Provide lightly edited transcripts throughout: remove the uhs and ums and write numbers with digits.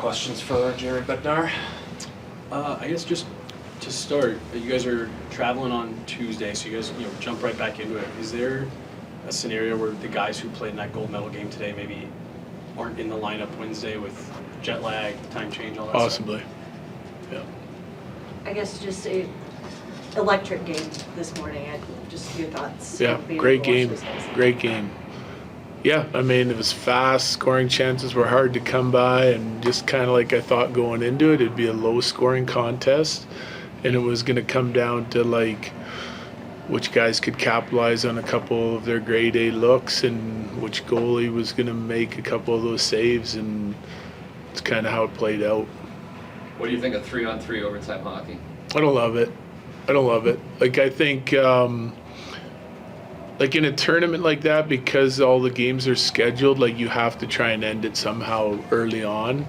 questions for Jared Bednar? I guess just to start, you guys are traveling on Tuesday, so you guys jump right back into it. Is there a scenario where the guys who played in that gold medal game today maybe aren't in the lineup Wednesday with jet lag, time change, all that Possibly. stuff? Yeah. I guess just a electric game this morning. Just your thoughts. Yeah, great game. Great game. Yeah, I mean, it was fast. Scoring chances were hard to come by, and just kind of like I thought going into it, it'd be a low-scoring contest, and it was going to come down to like which guys could capitalize on a couple of their grade A looks, and which goalie was going to make a couple of those saves, and it's kind of how it played out. What do you think of 3-on-3 overtime hockey? I don't love it. Like, I think, like in a tournament like that, because all the games are scheduled, like you have to try and end it somehow early on.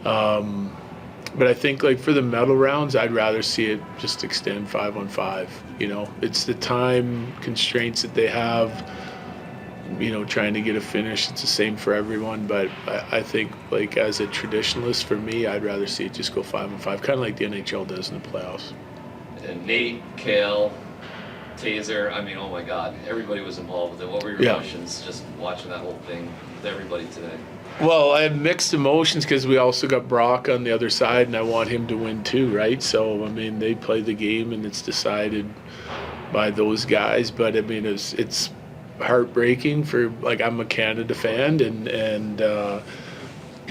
But I think like for the medal rounds, I'd rather see it just extend 5-on-5. It's the time constraints that they have, trying to get a finish. It's the same for everyone. But I think like as a traditionalist, for me, I'd rather see it just go 5-on-5, kind of like the NHL does in the playoffs. And Nate, Kale, Taser, I mean, oh my God, everybody was involved with it. What were your emotions just watching that whole thing with everybody today? Well, I have mixed emotions because we also got Brock on the other side, and I want him to win too, right? So, I mean, they play the game, and it's decided by those guys. But, I mean, it's heartbreaking for, like, I'm a Canada fan, and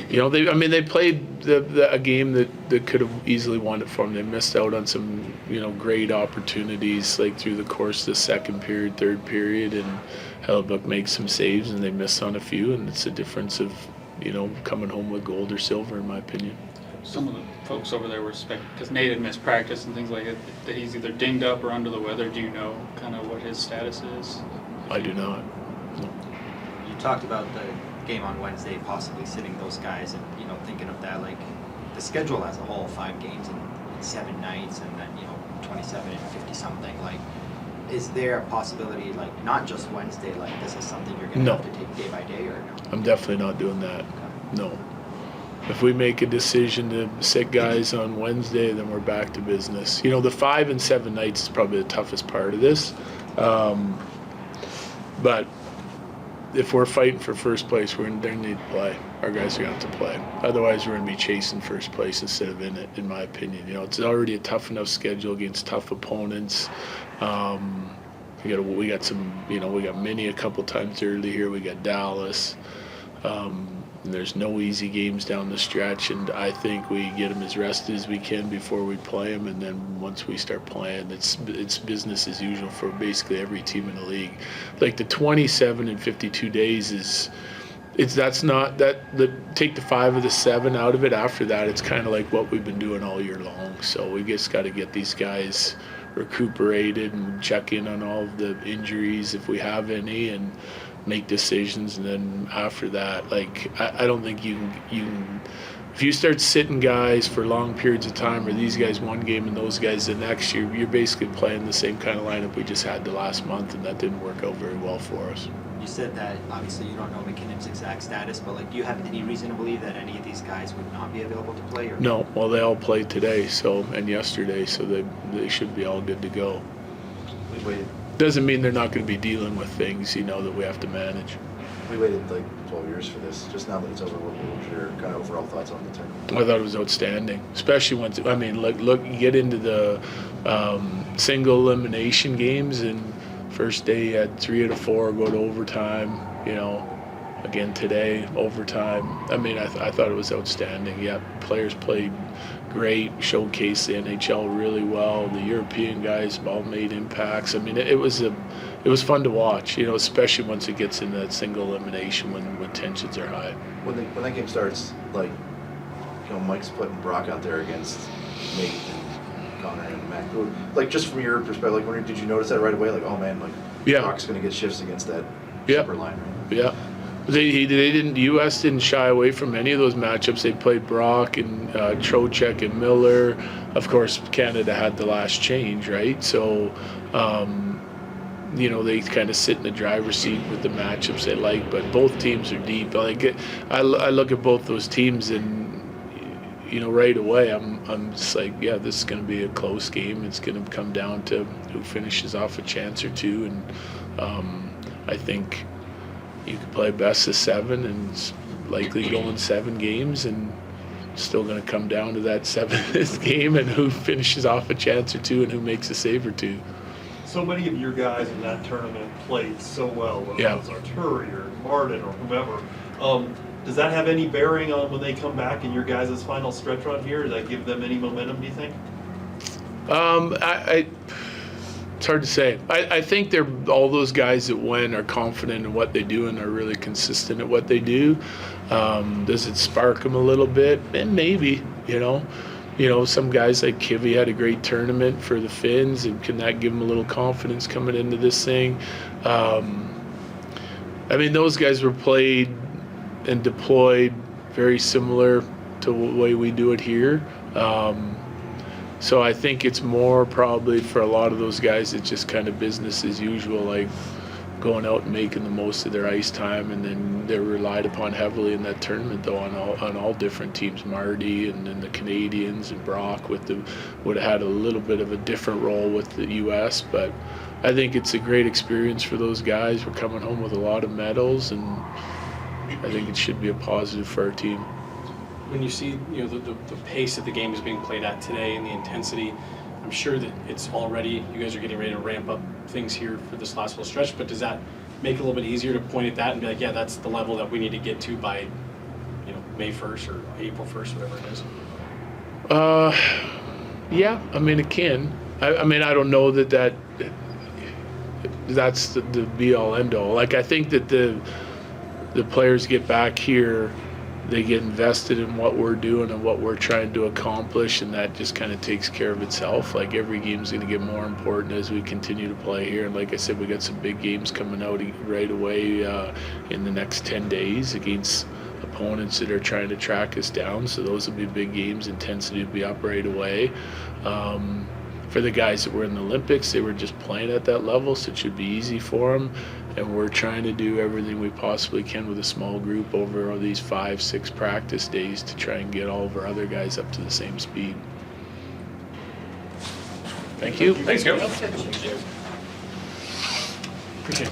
they played a game that could have easily won it for them. They missed out on some, great opportunities, like, through the course of the second period, third period, and Hellebuck makes some saves, and they miss on a few, and it's a difference of, coming home with gold or silver, in my opinion. Some of the folks over there were because Nate had missed practice and things like that he's either dinged up or under the weather. Do you know kind of what his status is? I do not. No. You talked about the game on Wednesday, possibly sitting those guys, and thinking of that, like the schedule as a whole, 5 games in 7 nights, and then 27 and 50 something. Like, is there a possibility, like not just Wednesday, like this is something you're going to have to take day by day, or no? I'm definitely not doing that. No. If we make a decision to sit guys on Wednesday, then we're back to business. The 5 and 7 nights is probably the toughest part of this. But if we're fighting for first place, we're going to need to play. Our guys are going to have to play. Otherwise, we're going to be chasing first place instead of in it, in my opinion. It's already a tough enough schedule against tough opponents. We got some, we got Mini a couple times early here. We got Dallas. And there's no easy games down the stretch, and I think we get them as rested as we can before we play them, and then once we start playing, it's business as usual for basically every team in the league. Like the 27 and 52 days take the 5 of the 7 out of it. After that, it's kind of like what we've been doing all year long. So we just got to get these guys recuperated and check in on all of the injuries if we have any, and make decisions. And then after that, like I don't think you can if you start sitting guys for long periods of time, or these guys one game and those guys the next year, you're basically playing the same kind of lineup we just had the last month, and that didn't work out very well for us. You said that obviously you don't know McKinnon's exact status, but like, do you have any reason to believe that any of these guys would not be available to play? Or? No, well, they all played today, and yesterday, so they should be all good to go. Doesn't mean they're not going to be dealing with things, that we have to manage. We waited like 12 years for this. Just now that it's over, what was your kind of overall thoughts on the tournament? I thought it was outstanding, especially once, look, you get into the single elimination games, and first day you had 3 out of 4 go to overtime, again today, overtime. I thought it was outstanding. Yeah, players played great, showcased the NHL really well. The European guys all made impacts. It was fun to watch, especially once it gets in that single elimination when tensions are high. When that game starts, like, Mike's putting Brock out there against Nate and Connor and Mac. Like, just from your perspective, like, did you notice that right away? Like, oh man, like, Brock's going to get shifts against that super line, right? Yeah. They didn't. The U.S. didn't shy away from any of those matchups. They played Brock and Trocheck and Miller. Of course, Canada had the last change, right? So, they kind of sit in the driver's seat with the matchups they like. But both teams are deep. I look at both those teams, and right away, I'm just like, yeah, this is going to be a close game. It's going to come down to who finishes off a chance or two, and I think you could play best of 7 and it's likely going 7 games, and still going to come down to that 7th game and who finishes off a chance or two and who makes a save or two. So many of your guys in that tournament played so well, whether Yeah. it was Arturi or Martin or whomever. Does that have any bearing on when they come back in your guys' final stretch run here? Does that give them any momentum, do you think? It's hard to say. I think they're all those guys that win are confident in what they do and are really consistent at what they do. Does it spark them a little bit? And maybe, some guys like Kivy had a great tournament for the Finns, and can that give them a little confidence coming into this thing? Those guys were played and deployed very similar to the way we do it here. So I think it's more probably for a lot of those guys, it's just kind of business as usual, like going out and making the most of their ice time, and then they're relied upon heavily in that tournament, though, on all different teams. Marty and then the Canadians and Brock would have had a little bit of a different role with the U.S., but I think it's a great experience for those guys. We're coming home with a lot of medals, and I think it should be a positive for our team. When you see the pace that the game is being played at today and the intensity, I'm sure that it's already, you guys are getting ready to ramp up things here for this last little stretch, but does that make it a little bit easier to point at that and be like, yeah, that's the level that we need to get to by May 1st or April 1st, whatever it is? Yeah, it can. I don't know that's the be all end all. Like, I think that the players get back here, they get invested in what we're doing and what we're trying to accomplish, and that just kind of takes care of itself. Like, every game's going to get more important as we continue to play here. And like I said, we got some big games coming out right away in the next 10 days against opponents that are trying to track us down. So those will be big games. Intensity will be up right away. For the guys that were in the Olympics, they were just playing at that level, so it should be easy for them. And we're trying to do everything we possibly can with a small group over these 5-6 practice days to try and get all of our other guys up to the same speed. Thank you. Thanks, Coach. Thanks, Coach. Appreciate it.